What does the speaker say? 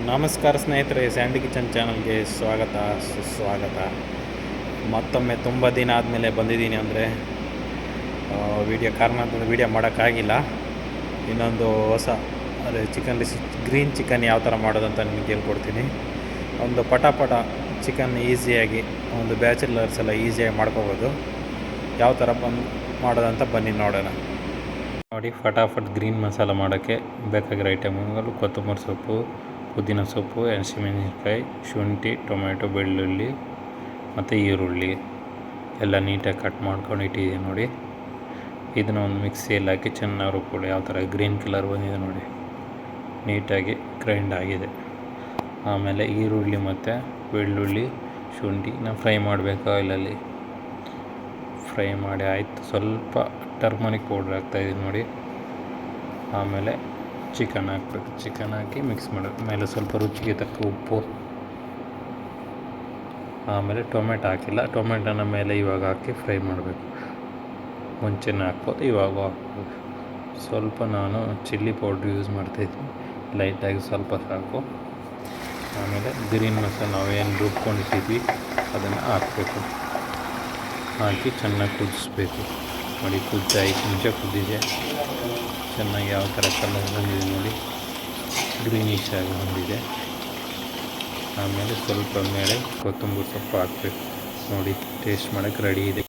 ನಮಸ್ಕಾರ ಸ್ನೇಹಿತರೆ, Sandy kitchen ಚಾನಲ್ಗೆ ಸ್ವಾಗತ ಸುಸ್ವಾಗತ. ಮತ್ತೊಮ್ಮೆ ತುಂಬ ದಿನ ಆದಮೇಲೆ ಬಂದಿದ್ದೀನಿ. ಅಂದರೆ ವೀಡಿಯೋ ಕಾರಣದಿಂದ ವೀಡಿಯೋ ಮಾಡೋಕ್ಕಾಗಿಲ್ಲ. ಇನ್ನೊಂದು ಹೊಸ ಅದೇ ಗ್ರೀನ್ ಚಿಕನ್ ಯಾವ ಥರ ಮಾಡೋದಂತ ನಿಮಗೆ ಹೇಳ್ಕೊಡ್ತೀನಿ. ಒಂದು ಪಟ ಚಿಕನ್ ಈಸಿಯಾಗಿ ಒಂದು ಬ್ಯಾಚುಲರ್ಸ್ ಎಲ್ಲ ಈಸಿಯಾಗಿ ಮಾಡ್ಕೋಬೋದು. ಯಾವ ಥರ ಮಾಡೋದಂತ ಬನ್ನಿ ನೋಡೋಣ. ನೋಡಿ, ಫಟಾಫಟ್ ಗ್ರೀನ್ ಮಸಾಲ ಮಾಡೋಕ್ಕೆ ಬೇಕಾಗಿರೋ ಐಟಮ್ಗಳು: ಕೊತ್ತಂಬರಿ ಸೊಪ್ಪು, ಪುದೀನ ಸೊಪ್ಪು, ಹಸಿಮೆಣಸಿನ್ಕಾಯಿ, ಶುಂಠಿ, ಟೊಮೆಟೊ, ಬೆಳ್ಳುಳ್ಳಿ ಮತ್ತು ಈರುಳ್ಳಿ ಎಲ್ಲ ನೀಟಾಗಿ ಕಟ್ ಮಾಡ್ಕೊಂಡು ಇಟ್ಟಿದ್ದೀನಿ. ನೋಡಿ, ಇದನ್ನು ಒಂದು ಮಿಕ್ಸಿಯಲ್ಲಿ ಹಾಕಿ ಚೆನ್ನಾಗಿ ರುಬ್ಕೊಳ್ಳಿ. ಯಾವ ಥರ ಗ್ರೀನ್ ಕಲರ್ ಬಂದಿದೆ ನೋಡಿ, ನೀಟಾಗಿ ಗ್ರೈಂಡ್ ಆಗಿದೆ. ಆಮೇಲೆ ಈರುಳ್ಳಿ ಮತ್ತು ಬೆಳ್ಳುಳ್ಳಿ, ಶುಂಠಿನ ಫ್ರೈ ಮಾಡಬೇಕು ಆಯಿಲಲ್ಲಿ. ಫ್ರೈ ಮಾಡಿ ಆಯಿತು. ಸ್ವಲ್ಪ ಟರ್ಮರಿಕ್ ಪೌಡ್ರ್ ಹಾಕ್ತಾಯಿದ್ದೀನಿ ನೋಡಿ. ಆಮೇಲೆ ಚಿಕನ್ ಹಾಕಬೇಕು. ಚಿಕನ್ ಹಾಕಿ ಮಿಕ್ಸ್ ಮಾಡಬೇಕು. ಮೇಲೆ ಸ್ವಲ್ಪ ರುಚಿಗೆ ತಕ್ಕ ಉಪ್ಪು. ಆಮೇಲೆ ಟೊಮೆಟೊ ಹಾಕಿಲ್ಲ, ಟೊಮೆಟೊನ ಮೇಲೆ ಇವಾಗ ಹಾಕಿ ಫ್ರೈ ಮಾಡಬೇಕು. ಮುಂಚೆನೇ ಹಾಕ್ಬೋದು, ಇವಾಗ ಹಾಕ್ಬೋದು. ಸ್ವಲ್ಪ ನಾನು ಚಿಲ್ಲಿ ಪೌಡ್ರ್ ಯೂಸ್ ಮಾಡ್ತಾಯಿದ್ದೀನಿ, ಲೈಟಾಗಿ ಸ್ವಲ್ಪ ಸಾಕು. ಆಮೇಲೆ ಗ್ರೀನ್ ಮಸಾಲ ನಾವೇನು ರುಬ್ಕೊಂಡಿಟ್ಟಿದ್ವಿ ಅದನ್ನು ಹಾಕಬೇಕು. ಹಾಕಿ ಚೆನ್ನಾಗಿ ಕುದಿಸ್ಬೇಕು. ನೋಡಿ, 5 ನಿಮಿಷ ಕುದ್ದಿದೆ. ಚೆನ್ನಾಗಿ ಯಾವ ಥರ ಕಲರ್ ಬಂದಿದೆ ನೋಡಿ, ಗ್ರೀನಿಶ್ ಆಗಿ ಬಂದಿದೆ. ಆಮೇಲೆ ಸ್ವಲ್ಪ ಮೇಲೆ ಕೊತ್ತಂಬರಿ ಸೊಪ್ಪು ಹಾಕಬೇಕು. ನೋಡಿ, ಟೇಸ್ಟ್ ಮಾಡೋಕ್ಕೆ ರೆಡಿ ಇದೆ.